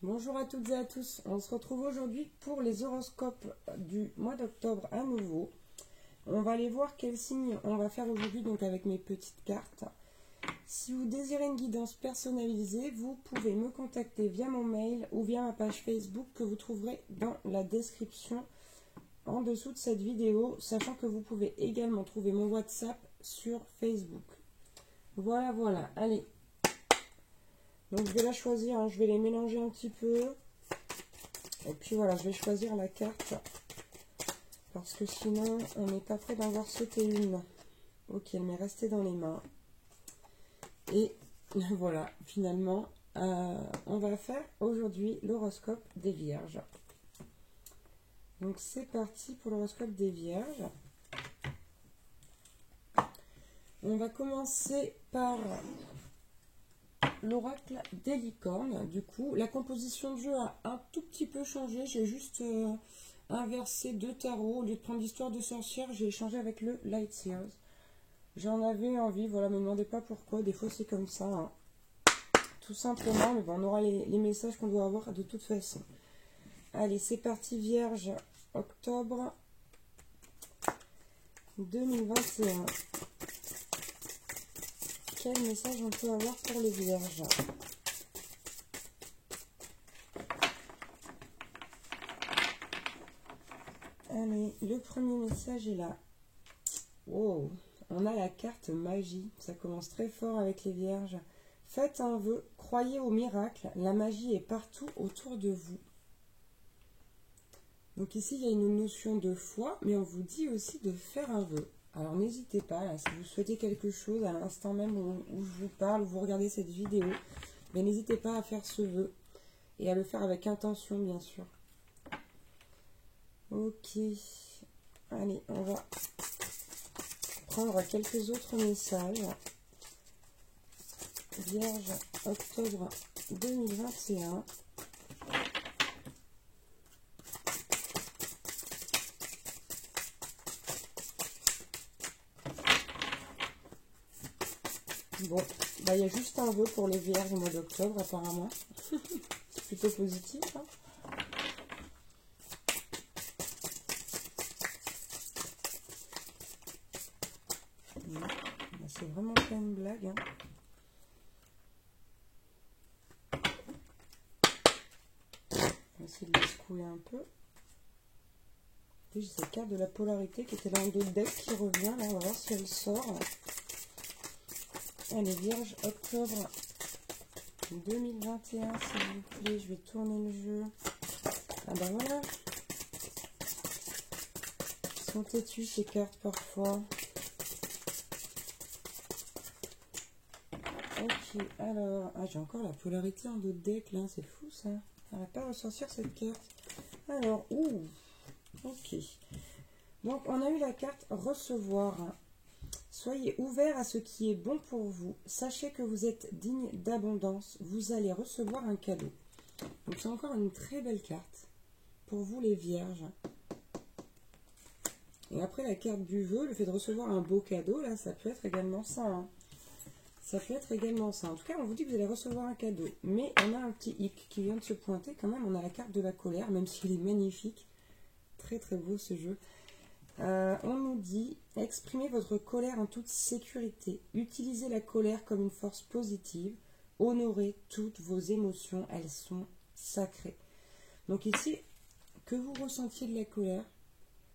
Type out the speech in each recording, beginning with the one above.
Bonjour à toutes et à tous, on se retrouve aujourd'hui pour les horoscopes du mois d'octobre à nouveau. On va aller voir quels signes on va faire aujourd'hui donc avec mes petites cartes. Si vous désirez une guidance personnalisée, vous pouvez me contacter via mon mail ou via ma page Facebook que vous trouverez dans la description en dessous de cette vidéo, sachant que vous pouvez également trouver mon WhatsApp sur Facebook. Voilà, allez. Donc je vais la choisir, je vais les mélanger un petit peu. Et puis voilà, je vais choisir la carte. Parce que sinon, on n'est pas prêt d'en voir sauter une. Ok, elle m'est restée dans les mains. Et voilà, finalement, on va faire aujourd'hui l'horoscope des Vierges. Donc c'est parti pour l'horoscope des Vierges. On va commencer par l'oracle des licornes. Du coup, la composition de jeu a un tout petit peu changé. J'ai juste inversé deux tarots. Au lieu de prendre l'histoire de sorcière, j'ai échangé avec le Light Seers. J'en avais envie, voilà, me demandez pas pourquoi. Des fois, c'est comme ça, hein. Tout simplement. Mais bon, on aura les messages qu'on doit avoir de toute façon. Allez, c'est parti, Vierge, octobre 2021. Quel message on peut avoir pour les Vierges? Allez, le premier message est là. Wow, on a la carte magie. Ça commence très fort avec les Vierges. Faites un vœu, croyez au miracle. La magie est partout autour de vous. Donc ici, il y a une notion de foi, mais on vous dit aussi de faire un vœu. Alors n'hésitez pas, là, si vous souhaitez quelque chose à l'instant même où je vous parle, où vous regardez cette vidéo, mais n'hésitez pas à faire ce vœu et à le faire avec intention, bien sûr. Ok, allez, on va prendre quelques autres messages. Vierge, octobre 2021. Bon, bah, il y a juste un vœu pour les Vierges au mois d'octobre, apparemment. C'est plutôt positif, hein. C'est vraiment pas une blague, hein. On va essayer de les secouer un peu. J'ai cette carte de la polarité qui était dans le deck qui revient. Là, on va voir si elle sort. Allez, Vierge, octobre 2021, s'il vous plaît. Je vais tourner le jeu. Ah ben voilà. Ils sont têtus ces cartes parfois. Ok, alors... Ah, j'ai encore la polarité en d'autres decks, là. C'est fou, ça. Elle va pas ressortir cette carte. Alors, ouh. Ok. Donc, on a eu la carte recevoir. Soyez ouverts à ce qui est bon pour vous. Sachez que vous êtes digne d'abondance. Vous allez recevoir un cadeau. Donc, c'est encore une très belle carte pour vous, les Vierges. Et après, la carte du vœu, le fait de recevoir un beau cadeau, là, ça peut être également ça, hein. Ça peut être également ça. En tout cas, on vous dit que vous allez recevoir un cadeau. Mais on a un petit hic qui vient de se pointer quand même. On a la carte de la colère, même s'il est magnifique. Très, très beau ce jeu. On nous dit, exprimez votre colère en toute sécurité. Utilisez la colère comme une force positive. Honorez toutes vos émotions. Elles sont sacrées. Donc ici, que vous ressentiez de la colère,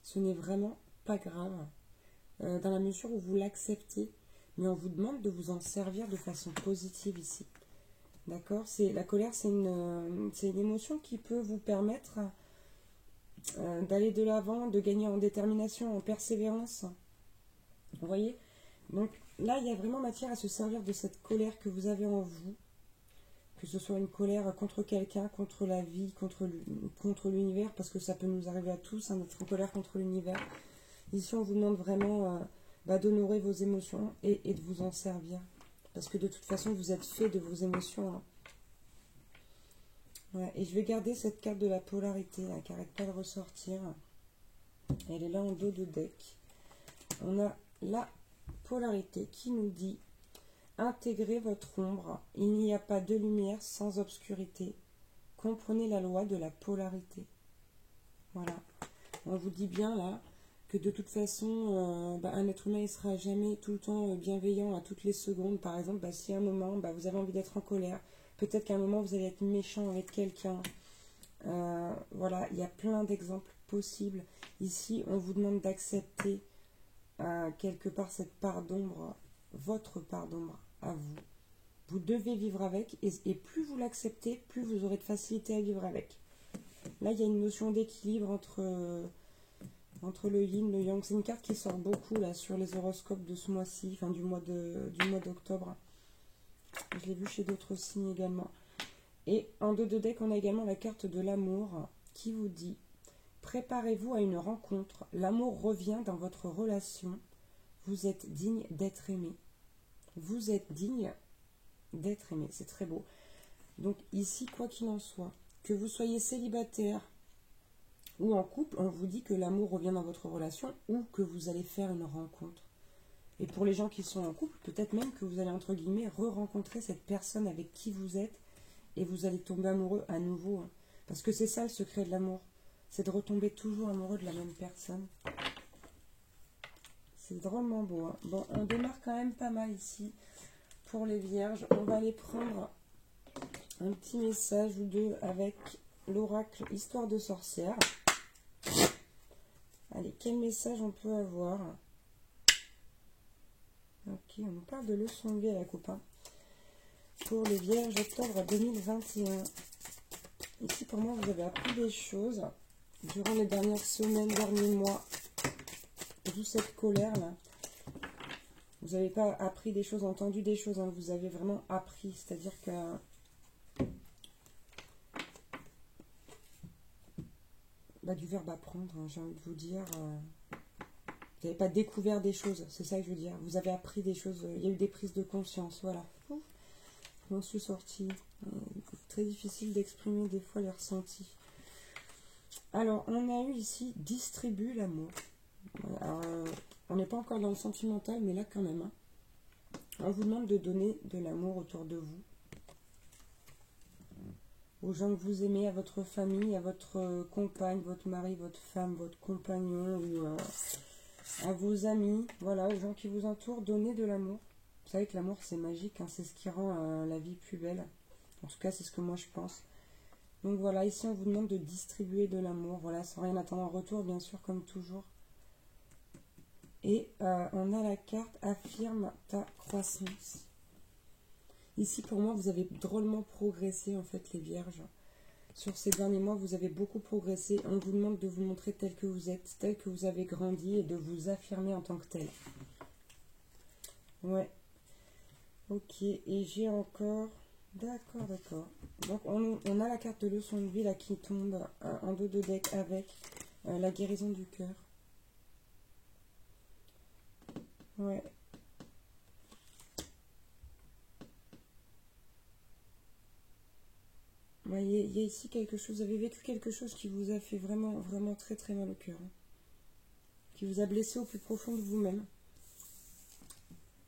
ce n'est vraiment pas grave. Dans la mesure où vous l'acceptez. Mais on vous demande de vous en servir de façon positive ici. D'accord? La colère, c'est une émotion qui peut vous permettre d'aller de l'avant, de gagner en détermination, en persévérance. Vous voyez? Donc là, il y a vraiment matière à se servir de cette colère que vous avez en vous. Que ce soit une colère contre quelqu'un, contre la vie, contre l'univers, parce que ça peut nous arriver à tous, hein, d'être en colère contre l'univers. Ici, on vous demande vraiment... d'honorer vos émotions et de vous en servir. Parce que de toute façon, vous êtes fait de vos émotions. Hein. Ouais, et je vais garder cette carte de la polarité, là, qui n'arrête pas de ressortir. Elle est là en dos de deck. On a la polarité qui nous dit « Intégrez votre ombre. Il n'y a pas de lumière sans obscurité. comprenez la loi de la polarité. Voilà. On vous dit bien là que de toute façon, un être humain ne sera jamais tout le temps bienveillant à toutes les secondes. Par exemple, si à un moment vous avez envie d'être en colère, peut-être qu'à un moment vous allez être méchant avec quelqu'un. Voilà, il y a plein d'exemples possibles. Ici, on vous demande d'accepter quelque part cette part d'ombre, votre part d'ombre à vous. Vous devez vivre avec et plus vous l'acceptez, plus vous aurez de facilité à vivre avec. Là, il y a une notion d'équilibre entre le yin et le yang. C'est une carte qui sort beaucoup là sur les horoscopes de ce mois-ci, enfin du mois d'octobre. Je l'ai vu chez d'autres signes également. Et en dos de deck, on a également la carte de l'amour qui vous dit « Préparez-vous à une rencontre. L'amour revient dans votre relation. Vous êtes digne d'être aimé. » Vous êtes digne d'être aimé. C'est très beau. Donc ici, quoi qu'il en soit, que vous soyez célibataire ou en couple, on vous dit que l'amour revient dans votre relation ou que vous allez faire une rencontre. Et pour les gens qui sont en couple, peut-être même que vous allez, entre guillemets, re-rencontrer cette personne avec qui vous êtes et vous allez tomber amoureux à nouveau. Hein. Parce que c'est ça le secret de l'amour. C'est de retomber toujours amoureux de la même personne. C'est drôlement beau. Hein. Bon, on démarre quand même pas mal ici pour les vierges. On va aller prendre un petit message ou deux avec l'oracle Histoire de sorcière. Allez, quel message on peut avoir? Ok, on nous parle de leçon de vie à la copain. Pour les vierges, octobre 2021. Ici, pour moi, vous avez appris des choses durant les dernières semaines, derniers mois. D'où cette colère-là. Vous n'avez pas appris des choses, entendu des choses. Hein, vous avez vraiment appris. C'est-à-dire que... du verbe apprendre, hein, j'ai envie de vous dire... Vous n'avez pas découvert des choses. C'est ça que je veux dire. Vous avez appris des choses. Il y a eu des prises de conscience. Voilà. Ouf, je m'en suis sortie. C'est très difficile d'exprimer des fois les ressentis. Alors, on a eu ici distribue l'amour. On n'est pas encore dans le sentimental, mais là quand même. Hein. On vous demande de donner de l'amour autour de vous. Aux gens que vous aimez, à votre famille, à votre compagne, votre mari, votre femme, votre compagnon, ou à vos amis, voilà, aux gens qui vous entourent, donnez de l'amour. Vous savez que l'amour c'est magique, hein, c'est ce qui rend la vie plus belle. En tout cas, c'est ce que moi je pense. Donc voilà, ici on vous demande de distribuer de l'amour, voilà, sans rien attendre en retour, bien sûr, comme toujours. Et on a la carte affirme ta croissance. Ici, pour moi, vous avez drôlement progressé, en fait, les vierges. Sur ces derniers mois, vous avez beaucoup progressé. On vous demande de vous montrer tel que vous êtes, tel que vous avez grandi et de vous affirmer en tant que tel. Ouais. Ok, et j'ai encore... D'accord, d'accord. Donc, on a la carte de leçon de vie, là, qui tombe en dos de deck avec la guérison du cœur. Ouais. Il y a ici quelque chose, vous avez vécu quelque chose qui vous a fait vraiment, vraiment très, très mal au cœur. Hein. Qui vous a blessé au plus profond de vous-même.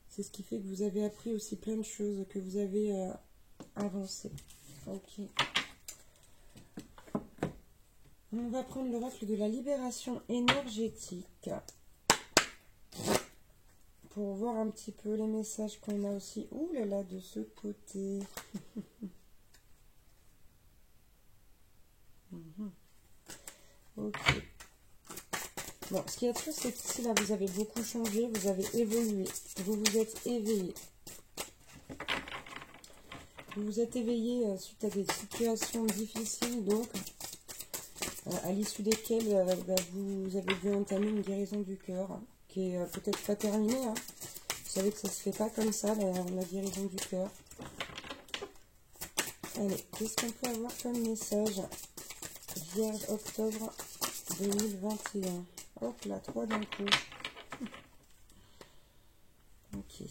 C'est ce qui fait que vous avez appris aussi plein de choses, que vous avez avancé. Ok. On va prendre l'oracle de la libération énergétique. Pour voir un petit peu les messages qu'on a aussi. Ouh là là, de ce côté. Ok. Bon, ce qu'il y a de sûr, c'est qu'ici, là, vous avez beaucoup changé, vous avez évolué, vous vous êtes éveillé. Vous vous êtes éveillé suite à des situations difficiles, donc, à l'issue desquelles vous avez dû entamer une guérison du cœur, qui est peut-être pas terminée. Hein. Vous savez que ça se fait pas comme ça, la guérison du cœur. Allez, qu'est-ce qu'on peut avoir comme message? Vierge, octobre 2021. Hop là, 3 d'un coup. Ok.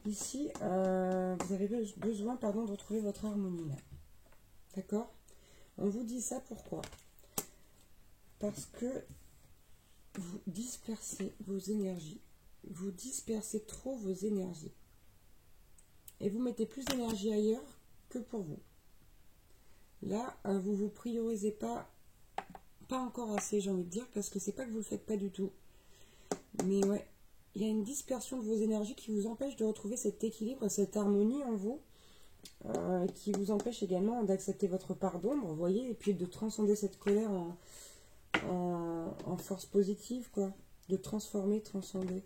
Ici, vous avez besoin de retrouver votre harmonie. D'accord? On vous dit ça pourquoi? Parce que vous dispersez vos énergies vous dispersez trop vos énergies. Et vous mettez plus d'énergie ailleurs que pour vous. Là, vous vous priorisez pas encore assez, j'ai envie de dire, parce que c'est pas que vous le faites pas du tout. Mais ouais, il y a une dispersion de vos énergies qui vous empêche de retrouver cet équilibre, cette harmonie en vous, qui vous empêche également d'accepter votre part d'ombre, vous voyez, et puis de transcender cette colère en force positive, quoi. De transformer, transcender.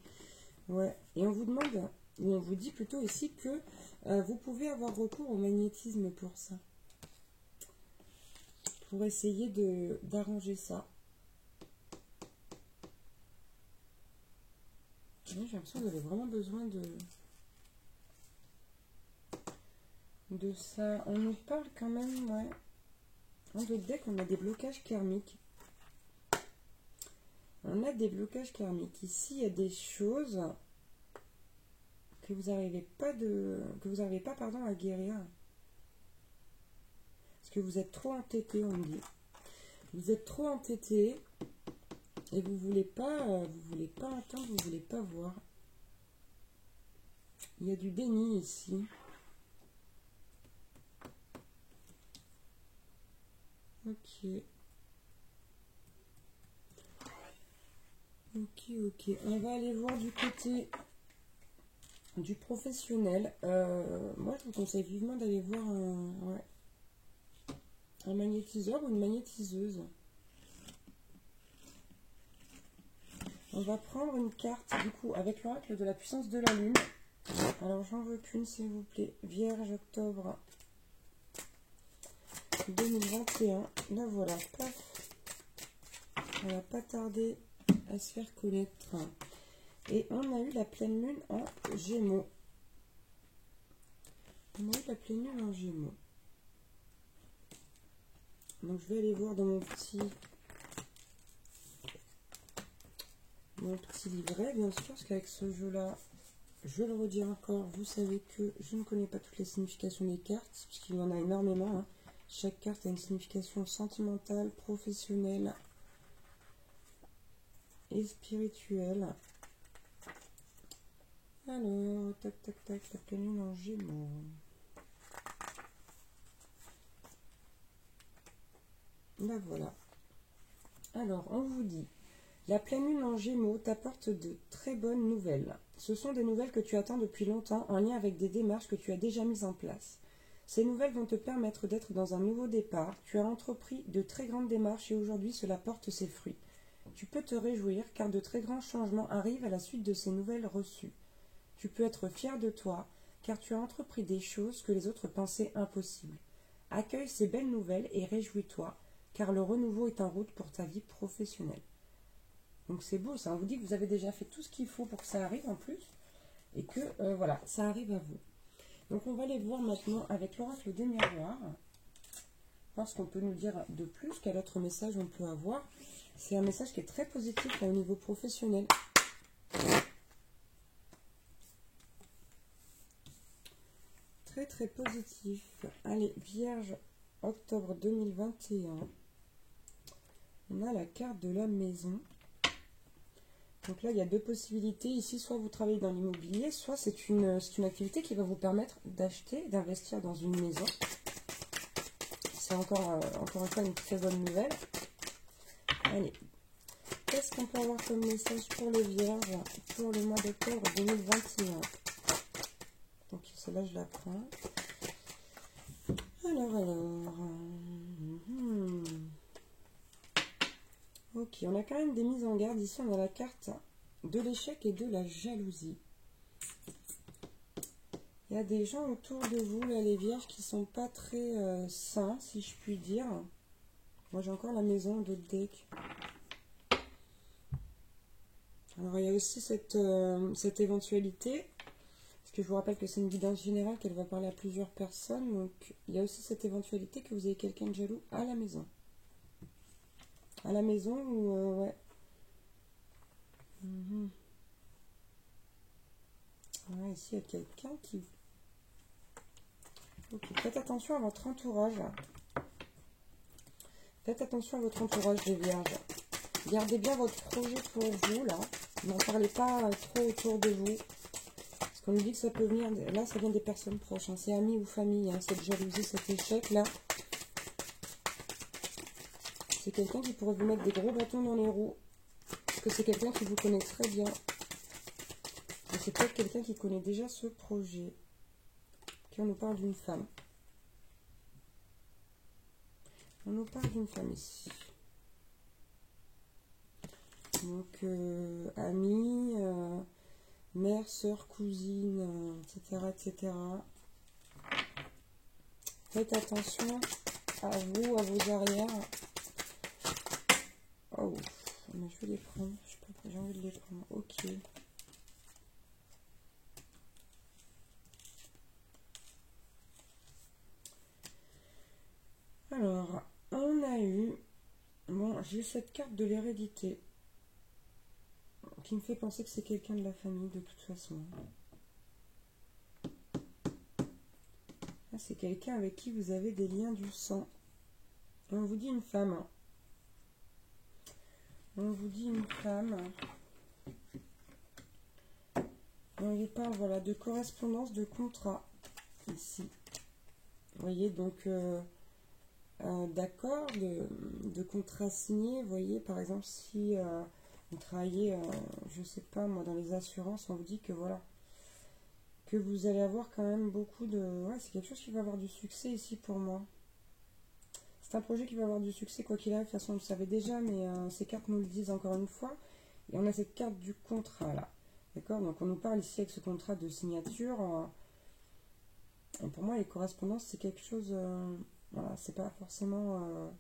Ouais. Et on vous demande, ou on vous dit plutôt ici que vous pouvez avoir recours au magnétisme pour ça. Pour essayer d'arranger ça. J'ai l'impression que vous avez vraiment besoin de ça. On nous parle quand même, ouais. Dans d'autres decks, on a des blocages karmiques. On a des blocages karmiques. Ici, il y a des choses que vous n'arrivez pas à guérir. Parce que vous êtes trop entêté, on me dit. Vous êtes trop entêté et vous voulez pas entendre, vous voulez pas voir. Il y a du déni ici. Ok. Ok. On va aller voir du côté du professionnel. Moi, je vous conseille vivement d'aller voir un magnétiseur ou une magnétiseuse. On va prendre une carte, du coup, avec l'oracle de la puissance de la lune. Alors, j'en veux qu'une, s'il vous plaît. Vierge, octobre 2021. Là, voilà. Paf. On va pas tarder à se faire connaître. Et on a eu la pleine lune en Gémeaux. Donc, je vais aller voir dans mon petit livret, bien sûr, parce qu'avec ce jeu-là, je le redis encore, vous savez que je ne connais pas toutes les significations des cartes, puisqu'il y en a énormément. Hein. Chaque carte a une signification sentimentale, professionnelle et spirituelle. Alors, tac, la pleine lune en Gémeaux. Là, voilà. Alors, on vous dit, la pleine lune en Gémeaux t'apporte de très bonnes nouvelles. Ce sont des nouvelles que tu attends depuis longtemps en lien avec des démarches que tu as déjà mises en place. Ces nouvelles vont te permettre d'être dans un nouveau départ. Tu as entrepris de très grandes démarches et aujourd'hui cela porte ses fruits. Tu peux te réjouir car de très grands changements arrivent à la suite de ces nouvelles reçues. Tu peux être fier de toi car tu as entrepris des choses que les autres pensaient impossibles. Accueille ces belles nouvelles et réjouis-toi car le renouveau est en route pour ta vie professionnelle. Donc c'est beau, ça on vous dit que vous avez déjà fait tout ce qu'il faut pour que ça arrive en plus, et que voilà, ça arrive à vous. Donc on va aller voir maintenant avec l'oracle des miroirs, voir ce qu'on peut nous dire de plus, quel autre message on peut avoir. C'est un message qui est très positif au niveau professionnel. Très très positif. Allez, Vierge, octobre 2021. On a la carte de la maison. Donc là, il y a deux possibilités. Ici, soit vous travaillez dans l'immobilier, soit c'est une activité qui va vous permettre d'acheter, d'investir dans une maison. C'est encore une fois une très bonne nouvelle. Allez, qu'est-ce qu'on peut avoir comme message pour les vierges pour le mois d'octobre 2021? Donc celle-là, je la prends. Alors. Ok, on a quand même des mises en garde. Ici, on a la carte de l'échec et de la jalousie. Il y a des gens autour de vous, là, les vierges, qui sont pas très sains, si je puis dire. Moi, j'ai encore la maison de deck. Alors, il y a aussi cette éventualité, parce que je vous rappelle que c'est une guidance générale, qu'elle va parler à plusieurs personnes. Donc, il y a aussi cette éventualité que vous ayez quelqu'un de jaloux à la maison. À la maison ou ouais. Ouais, ici il y a quelqu'un qui... Ok, faites attention à votre entourage. Faites attention à votre entourage, les vierges. Gardez bien votre projet pour vous, là. N'en parlez pas trop autour de vous. Parce qu'on nous dit que ça peut venir... Là, ça vient des personnes proches. Hein. C'est amis ou famille. Hein. Cette jalousie, cet échec-là. C'est quelqu'un qui pourrait vous mettre des gros bâtons dans les roues. Parce que c'est quelqu'un qui vous connaît très bien. Et c'est peut-être quelqu'un qui connaît déjà ce projet. Qui on nous parle d'une femme. On nous parle d'une femme ici. Donc, amis, mère, soeur, cousine, etc., etc. Faites attention à vous, à vos arrières. Oh, mais je vais les prendre. Je sais pas, j'ai envie de les prendre. Ok. Alors, on a eu... Bon, j'ai cette carte de l'hérédité. Qui me fait penser que c'est quelqu'un de la famille, de toute façon. C'est quelqu'un avec qui vous avez des liens du sang. Et on vous dit une femme. On vous dit une femme. On lui parle, voilà, de correspondance, de contrat. Ici. Vous voyez, donc, d'accord, de contrat signé. Vous voyez, par exemple, si vous travaillez, je sais pas, moi, dans les assurances, on vous dit que, voilà, que vous allez avoir quand même beaucoup de... Ouais, c'est quelque chose qui va avoir du succès ici pour moi. C'est un projet qui va avoir du succès, quoi qu'il arrive. De toute façon, on le savait déjà, mais ces cartes nous le disent encore une fois. Et on a cette carte du contrat, là. D'accord? Donc, on nous parle ici avec ce contrat de signature. Pour moi, les correspondances, c'est quelque chose... voilà, c'est pas forcément...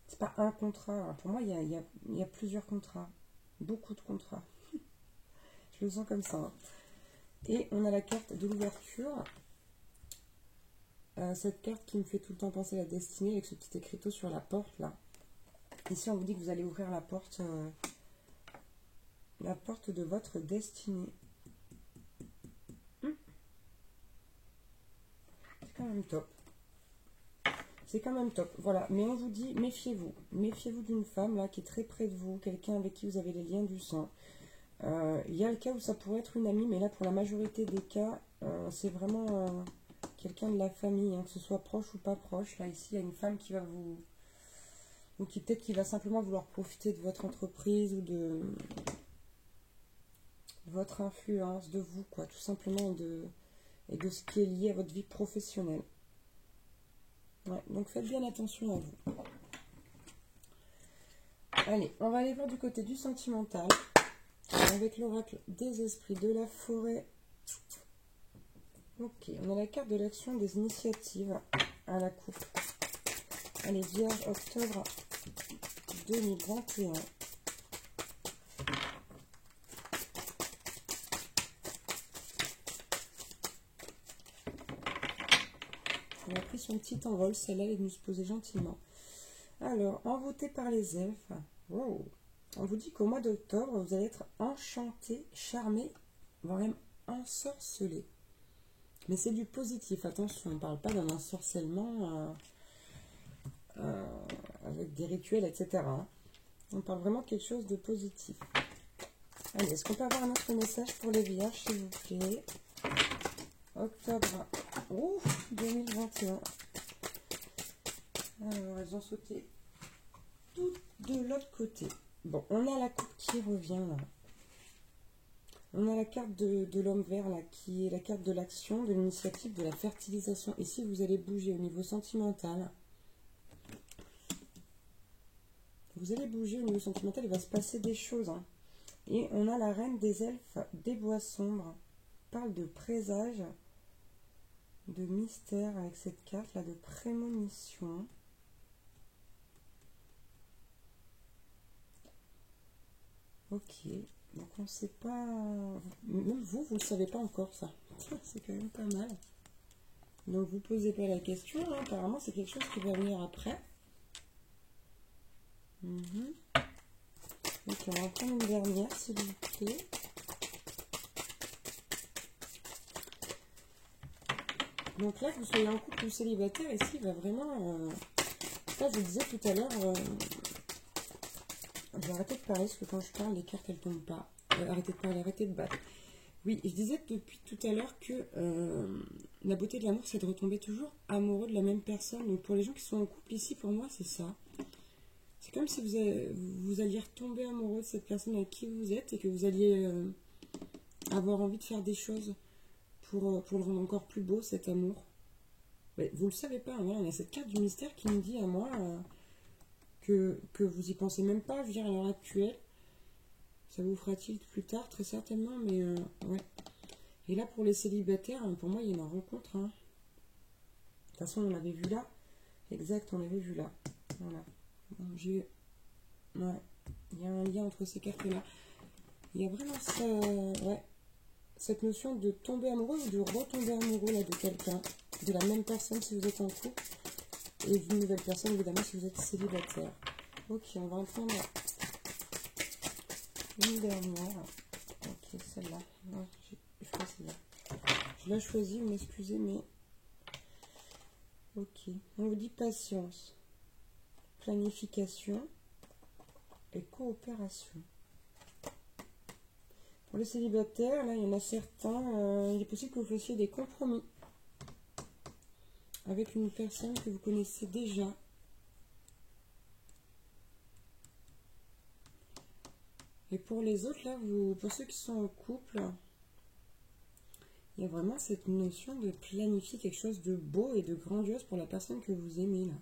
c'est pas un contrat. Pour moi, il y a plusieurs contrats. Beaucoup de contrats. Je le sens comme ça. Hein. Et on a la carte de l'ouverture. Cette carte qui me fait tout le temps penser à la destinée avec ce petit écriteau sur la porte là. Ici on vous dit que vous allez ouvrir la porte de votre destinée. C'est quand même top. C'est quand même top. Voilà. Mais on vous dit méfiez-vous. Méfiez-vous d'une femme là qui est très près de vous, quelqu'un avec qui vous avez les liens du sang. Il y a le cas où ça pourrait être une amie, mais là pour la majorité des cas, c'est vraiment... quelqu'un de la famille, hein, que ce soit proche ou pas proche. Là, ici, il y a une femme qui va vous... ou qui peut-être qui va simplement vouloir profiter de votre entreprise ou de votre influence, de vous, quoi, tout simplement, et de ce qui est lié à votre vie professionnelle. Ouais, donc faites bien attention à vous. Allez, on va aller voir du côté du sentimental, avec l'oracle des esprits de la forêt. Ok, on a la carte de l'action des initiatives à la coupe. Allez, Vierge, octobre 2021. Elle a pris son petit envol, celle-là, elle est venue se poser gentiment. Alors, envoûté par les elfes. Wow. On vous dit qu'au mois d'octobre, vous allez être enchanté, charmé, voire même ensorcelé. Mais c'est du positif, attention, on ne parle pas d'un ensorcellement avec des rituels, etc. On parle vraiment de quelque chose de positif. Allez, est-ce qu'on peut avoir un autre message pour les vierges, s'il vous plaît? Octobre 2021. Alors, elles ont sauté toutes de l'autre côté. Bon, on a la coupe qui revient là. On a la carte de l'homme vert là, qui est la carte de l'action, de l'initiative, de la fertilisation. Ici, vous allez bouger au niveau sentimental. Vous allez bouger au niveau sentimental, il va se passer des choses. Hein. Et on a la reine des elfes des bois sombres. Parle de présage, de mystère avec cette carte là, de prémonition. Ok, donc on ne sait pas... Même vous ne le savez pas encore ça. C'est quand même pas mal. Donc vous posez pas la question, hein. Apparemment c'est quelque chose qui va venir après. Ok, on va prendre une dernière s'il vous plaît. Donc là, que vous soyez en couple ou célibataire, ici il va vraiment... ça je vous disais tout à l'heure... Je vais arrêter de parler parce que quand je parle, les cartes elles tombent pas. Arrêtez de parler, arrêtez de battre. Oui, je disais depuis tout à l'heure que la beauté de l'amour, c'est de retomber toujours amoureux de la même personne. Donc pour les gens qui sont en couple ici, pour moi, c'est ça. C'est comme si vous alliez retomber amoureux de cette personne avec qui vous êtes et que vous alliez avoir envie de faire des choses pour le rendre encore plus beau, cet amour. Mais vous ne le savez pas, hein, voilà, on a cette carte du mystère qui me dit à moi que vous y pensez même pas, je veux dire, à l'heure actuelle. Ça vous fera tilt plus tard, très certainement, mais ouais. Et là, pour les célibataires, pour moi, il y a une rencontre. Hein. De toute façon, on l'avait vu là. Exact, on l'avait vu là. Voilà. Ouais. Il y a un lien entre ces cartes-là. Il y a vraiment ça, ouais, cette notion de tomber amoureux ou de retomber amoureux là, de quelqu'un, de la même personne si vous êtes en couple, et d'une nouvelle personne, évidemment, si vous êtes célibataire. Ok, on va en prendre une dernière. Ok, celle-là. Je crois que c'est là. Je l'ai choisie, vous m'excusez, mais... Ok. On vous dit patience, planification et coopération. Pour les célibataires, là, il y en a certains, il est possible que vous fassiez des compromis avec une personne que vous connaissez déjà. Et pour les autres, là, pour ceux qui sont en couple, il y a vraiment cette notion de planifier quelque chose de beau et de grandiose pour la personne que vous aimez, là.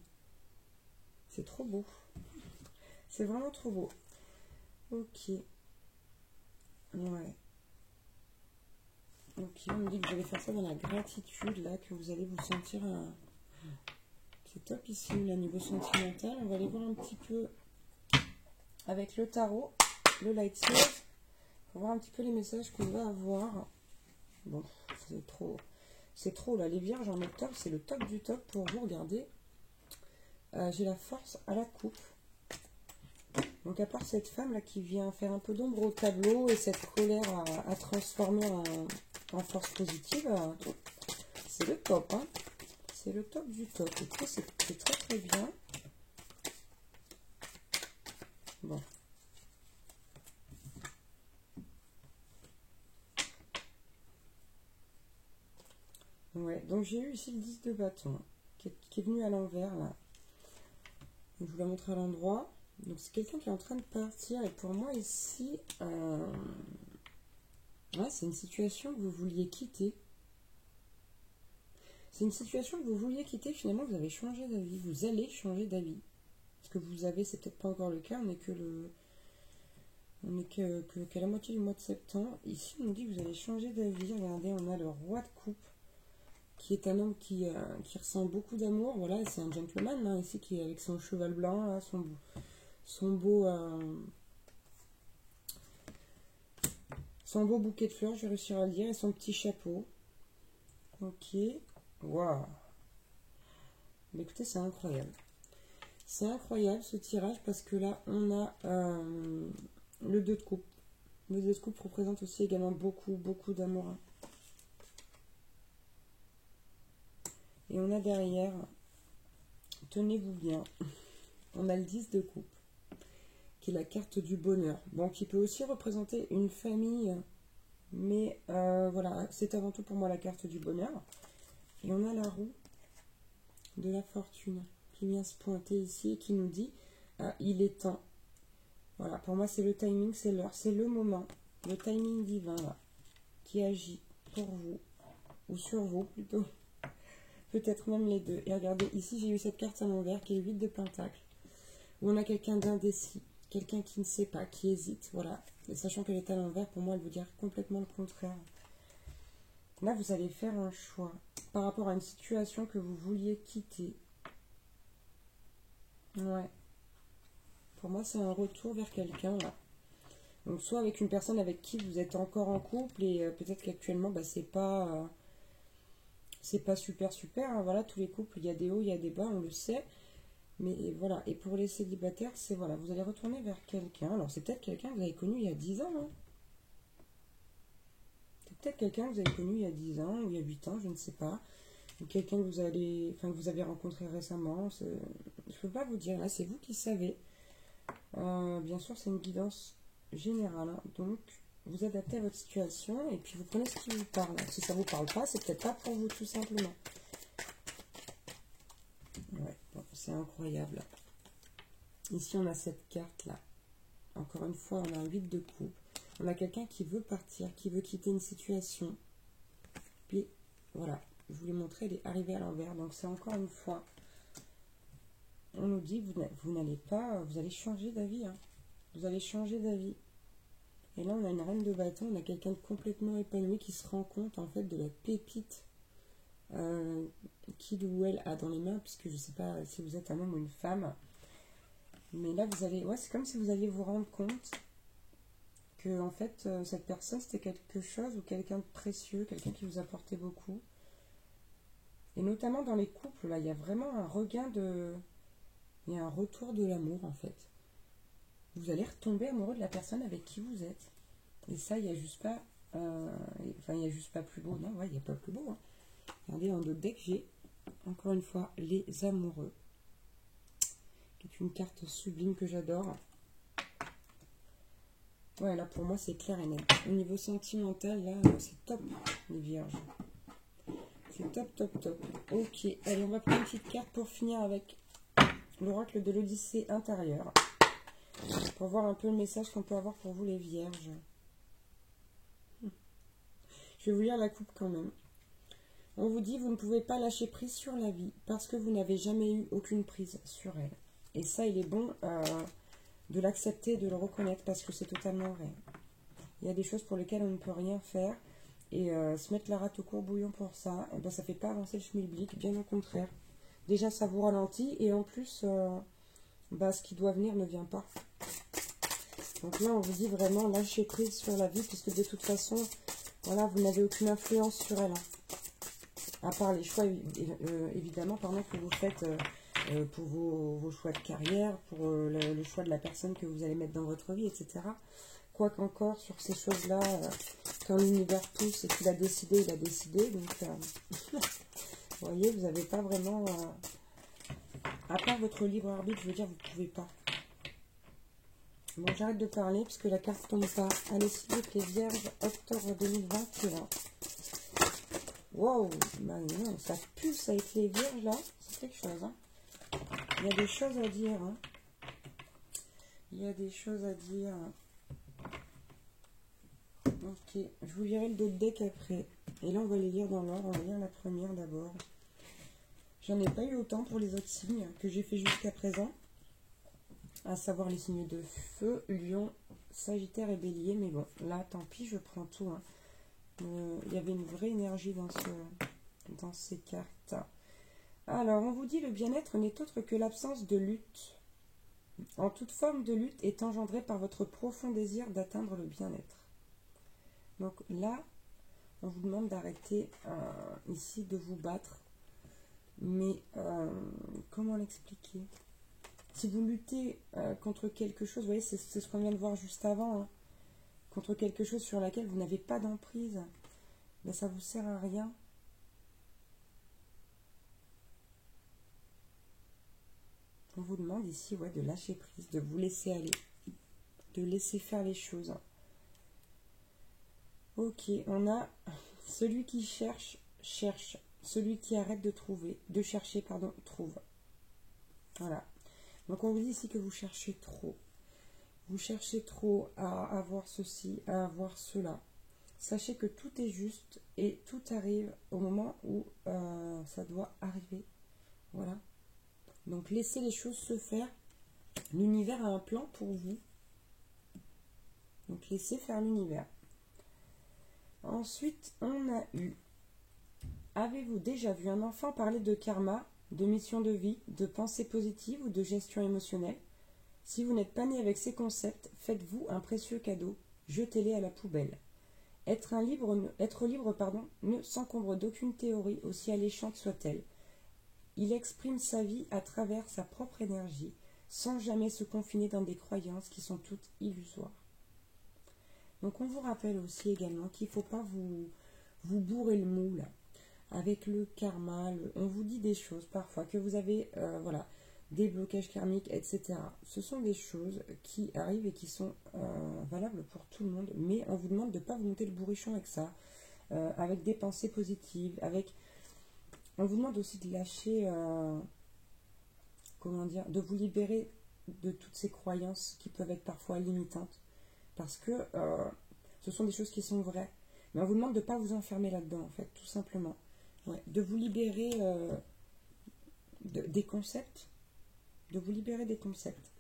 C'est trop beau. C'est vraiment trop beau. Ok. Ouais. Ok, on me dit que vous allez faire ça dans la gratitude, là, que vous allez vous sentir... C'est top ici, là, niveau sentimental. On va aller voir un petit peu avec le tarot, le lightning, pour voir un petit peu les messages qu'on va avoir. Bon, c'est trop, là. Les vierges en octobre, c'est le top du top pour vous. Regardez. J'ai la force à la coupe. Donc, à part cette femme-là qui vient faire un peu d'ombre au tableau et cette colère à transformer en force positive, c'est le top, hein. C'est le top du top. Et c'est très très bien. Bon. Ouais, donc j'ai eu ici le 10 de bâton qui est venu à l'envers là. Donc, je vous la montre à l'endroit. Donc c'est quelqu'un qui est en train de partir. Et pour moi ici, ouais, c'est une situation que vous vouliez quitter. C'est une situation que vous vouliez quitter. Finalement, vous avez changé d'avis. Vous allez changer d'avis. Parce que vous avez, c'est peut-être pas encore le cas. On n'est qu'à la moitié du mois de septembre. Ici, on nous dit que vous allez changer d'avis. Regardez, on a le roi de coupe, qui est un homme qui ressent beaucoup d'amour. Voilà, c'est un gentleman, hein, ici, qui est avec son cheval blanc, là, son beau bouquet de fleurs, je vais réussir à le dire, et son petit chapeau. Ok. Waouh. Mais écoutez, c'est incroyable. C'est incroyable ce tirage parce que là, on a le 2 de coupe. Le 2 de coupe représente aussi également beaucoup, beaucoup d'amour. Et on a derrière, tenez-vous bien, on a le 10 de coupe, qui est la carte du bonheur. Bon, qui peut aussi représenter une famille, mais voilà, c'est avant tout pour moi la carte du bonheur. Et on a la roue de la fortune qui vient se pointer ici et qui nous dit il est temps. Voilà, pour moi c'est le timing, c'est l'heure, c'est le moment, le timing divin là, qui agit pour vous, ou sur vous plutôt, peut-être même les deux. Et regardez, ici j'ai eu cette carte à l'envers qui est le 8 de pentacle, où on a quelqu'un d'indécis, quelqu'un qui ne sait pas, qui hésite, voilà. Et sachant qu'elle est à l'envers, pour moi elle veut dire complètement le contraire. Là vous allez faire un choix par rapport à une situation que vous vouliez quitter. Ouais. Pour moi, c'est un retour vers quelqu'un, là. Donc, soit avec une personne avec qui vous êtes encore en couple et peut-être qu'actuellement, bah, c'est pas super, super. Hein. Voilà, tous les couples, il y a des hauts, il y a des bas, on le sait. Mais voilà, et pour les célibataires, c'est voilà, vous allez retourner vers quelqu'un. Alors, c'est peut-être quelqu'un que vous avez connu il y a 10 ans. Hein. C'est peut-être quelqu'un que vous avez connu il y a 10 ans ou il y a 8 ans, je ne sais pas. Ou quelqu'un que vous avez rencontré récemment. Je ne peux pas vous dire, là, c'est vous qui savez. Bien sûr, c'est une guidance générale, hein. Donc vous adaptez à votre situation et puis vous prenez ce qui vous parle. Si ça ne vous parle pas, c'est peut-être pas pour vous, tout simplement. Ouais, bon, c'est incroyable. Ici, on a cette carte-là. Encore une fois, on a un 8 de coupe. On a quelqu'un qui veut partir, qui veut quitter une situation. Puis, voilà, je vous l'ai montré, elle est arrivée à l'envers. Donc, c'est encore une fois, on nous dit, vous n'allez pas, vous allez changer d'avis. Hein. Vous allez changer d'avis. Et là, on a une reine de bâton, on a quelqu'un de complètement épanoui qui se rend compte, en fait, de la pépite qu'il ou elle a dans les mains, puisque je ne sais pas si vous êtes un homme ou une femme. Mais là, vous allez, ouais, c'est comme si vous alliez vous rendre compte que, en fait, cette personne, c'était quelque chose ou quelqu'un de précieux, quelqu'un qui vous apportait beaucoup. Et notamment dans les couples, là, il y a vraiment un regain de... Il y a un retour de l'amour, en fait. Vous allez retomber amoureux de la personne avec qui vous êtes. Et ça, il n'y a juste pas... enfin, il n'y a juste pas plus beau. Non, ouais, il n'y a pas plus beau. Hein. Regardez, en d'autres decks, j'ai, encore une fois, les amoureux. Qui est une carte sublime que j'adore. Ouais, là, pour moi, c'est clair et net. Au niveau sentimental, là, c'est top, les vierges. C'est top, top, top. Ok, allez, on va prendre une petite carte pour finir avec l'oracle de l'Odyssée intérieure. Pour voir un peu le message qu'on peut avoir pour vous, les vierges. Je vais vous lire la coupe quand même. On vous dit, vous ne pouvez pas lâcher prise sur la vie parce que vous n'avez jamais eu aucune prise sur elle. Et ça, il est bon de l'accepter, de le reconnaître parce que c'est totalement vrai. Il y a des choses pour lesquelles on ne peut rien faire. Et se mettre la rate au courbouillon pour ça, et ben, ça ne fait pas avancer le schmilblick, bien au contraire. Déjà, ça vous ralentit et en plus, bah, ce qui doit venir ne vient pas. Donc là, on vous dit vraiment lâcher prise sur la vie puisque de toute façon, voilà, vous n'avez aucune influence sur elle. Hein. À part les choix, évidemment, pardon, que vous faites pour vos choix de carrière, pour le choix de la personne que vous allez mettre dans votre vie, etc. Quoi qu'encore, sur ces choses-là, quand l'univers pousse et qu'il a décidé, il a décidé. Donc, vous voyez, vous n'avez pas vraiment... à part votre libre arbitre, je veux dire, vous ne pouvez pas. Bon, j'arrête de parler parce que la carte tombe pas. Allez, s'il vous plaît, Vierge, octobre 2021. Wow, bah non, ça pulse avec les vierges là, c'est quelque chose. Hein. Il y a des choses à dire. Hein. Il y a des choses à dire. Ok, je vous lirai le d'autres deck après. Et là, on va les lire dans l'ordre. On va lire la première d'abord. J'en ai pas eu autant pour les autres signes que j'ai fait jusqu'à présent. À savoir les signes de feu, lion, sagittaire et bélier. Mais bon, là, tant pis, je prends tout. Hein. Il y avait une vraie énergie dans ces cartes. Alors, on vous dit le bien-être n'est autre que l'absence de lutte. En toute forme de lutte est engendrée par votre profond désir d'atteindre le bien-être. Donc là, on vous demande d'arrêter ici de vous battre. Mais comment l'expliquer? Si vous luttez contre quelque chose, vous voyez, c'est ce qu'on vient de voir juste avant, hein, contre quelque chose sur laquelle vous n'avez pas d'emprise, ben, ça ne vous sert à rien. On vous demande ici ouais, de lâcher prise, de vous laisser aller, de laisser faire les choses. Ok, on a celui qui cherche, cherche. Celui qui arrête de chercher, pardon, trouve. Voilà. Donc on vous dit ici que vous cherchez trop. Vous cherchez trop à avoir ceci, à avoir cela. Sachez que tout est juste et tout arrive au moment où ça doit arriver. Voilà. Donc laissez les choses se faire. L'univers a un plan pour vous. Donc laissez faire l'univers. Ensuite, on a eu... Avez-vous déjà vu un enfant parler de karma, de mission de vie, de pensée positive ou de gestion émotionnelle? Si vous n'êtes pas né avec ces concepts, faites-vous un précieux cadeau, jetez-les à la poubelle. Être libre, ne s'encombre d'aucune théorie, aussi alléchante soit-elle. Il exprime sa vie à travers sa propre énergie, sans jamais se confiner dans des croyances qui sont toutes illusoires. Donc on vous rappelle aussi également qu'il ne faut pas vous bourrer le moule avec le karma. On vous dit des choses parfois que vous avez, voilà, des blocages karmiques, etc. Ce sont des choses qui arrivent et qui sont valables pour tout le monde, mais on vous demande de ne pas vous monter le bourrichon avec ça, avec des pensées positives, on vous demande aussi de lâcher, comment dire, de vous libérer de toutes ces croyances qui peuvent être parfois limitantes, parce que ce sont des choses qui sont vraies, mais on vous demande de ne pas vous enfermer là-dedans, en fait, tout simplement. Ouais, de vous libérer des concepts, de vous libérer des concepts.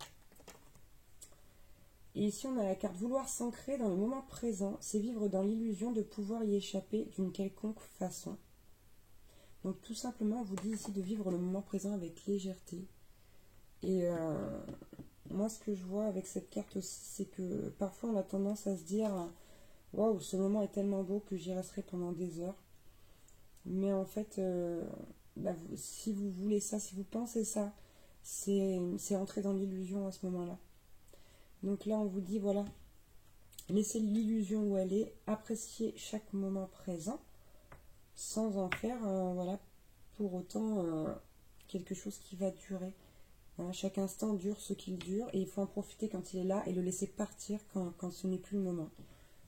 Et ici, on a la carte vouloir s'ancrer dans le moment présent, c'est vivre dans l'illusion de pouvoir y échapper d'une quelconque façon. Donc tout simplement, on vous dit ici de vivre le moment présent avec légèreté. Et moi, ce que je vois avec cette carte aussi, c'est que parfois on a tendance à se dire « Waouh, ce moment est tellement beau que j'y resterai pendant des heures. » Mais en fait, si vous voulez ça, si vous pensez ça, c'est entrer dans l'illusion à ce moment-là. Donc là, on vous dit, voilà, laissez l'illusion où elle est, appréciez chaque moment présent, sans en faire, voilà, pour autant quelque chose qui va durer. Voilà, chaque instant dure ce qu'il dure, et il faut en profiter quand il est là, et le laisser partir quand ce n'est plus le moment.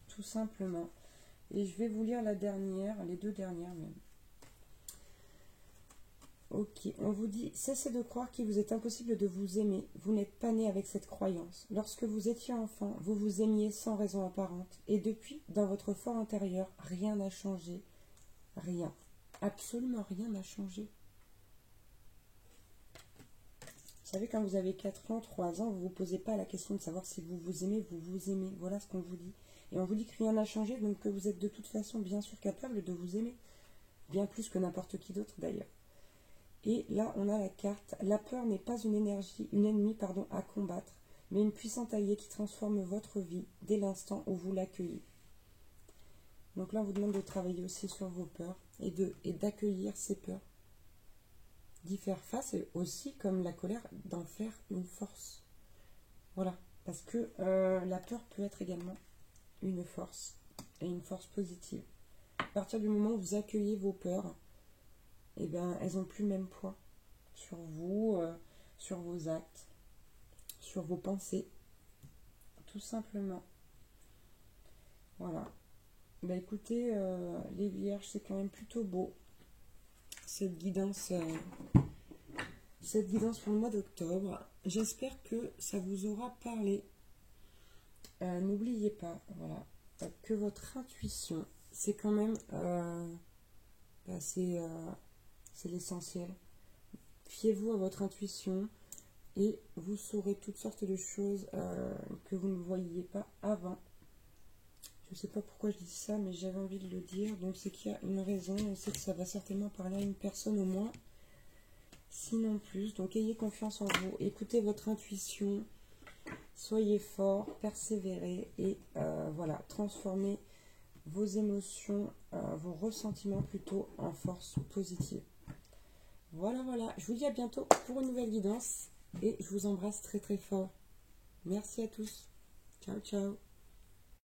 Tout simplement. Et je vais vous lire la dernière, les deux dernières même. Ok, on vous dit, cessez de croire qu'il vous est impossible de vous aimer. Vous n'êtes pas né avec cette croyance. Lorsque vous étiez enfant, vous vous aimiez sans raison apparente. Et depuis, dans votre fort intérieur, rien n'a changé. Rien. Absolument rien n'a changé. Vous savez, quand vous avez 4 ans, 3 ans, vous ne vous posez pas la question de savoir si vous vous aimez, vous vous aimez. Voilà ce qu'on vous dit. Et on vous dit que rien n'a changé, donc que vous êtes de toute façon bien sûr capable de vous aimer. Bien plus que n'importe qui d'autre d'ailleurs. Et là, on a la carte. La peur n'est pas une ennemie à combattre, mais une puissante alliée qui transforme votre vie dès l'instant où vous l'accueillez. Donc là, on vous demande de travailler aussi sur vos peurs et d'accueillir ces peurs. D'y faire face et aussi, comme la colère, d'en faire une force. Voilà, parce que la peur peut être également une force, et une force positive. À partir du moment où vous accueillez vos peurs, eh bien, elles n'ont plus le même poids sur vous, sur vos actes, sur vos pensées, tout simplement. Voilà. Ben écoutez, les vierges, c'est quand même plutôt beau, cette guidance pour le mois d'octobre. J'espère que ça vous aura parlé. N'oubliez pas, voilà, que votre intuition, c'est quand même... c'est l'essentiel. Fiez-vous à votre intuition et vous saurez toutes sortes de choses que vous ne voyiez pas avant. Je ne sais pas pourquoi je dis ça, mais j'avais envie de le dire. Donc c'est qu'il y a une raison, et c'est que ça va certainement parler à une personne au moins, sinon plus. Donc ayez confiance en vous, écoutez votre intuition, soyez fort, persévérez et voilà, transformez vos émotions, vos ressentiments plutôt en force positive. Voilà, voilà. Je vous dis à bientôt pour une nouvelle guidance et je vous embrasse très très fort. Merci à tous. Ciao, ciao.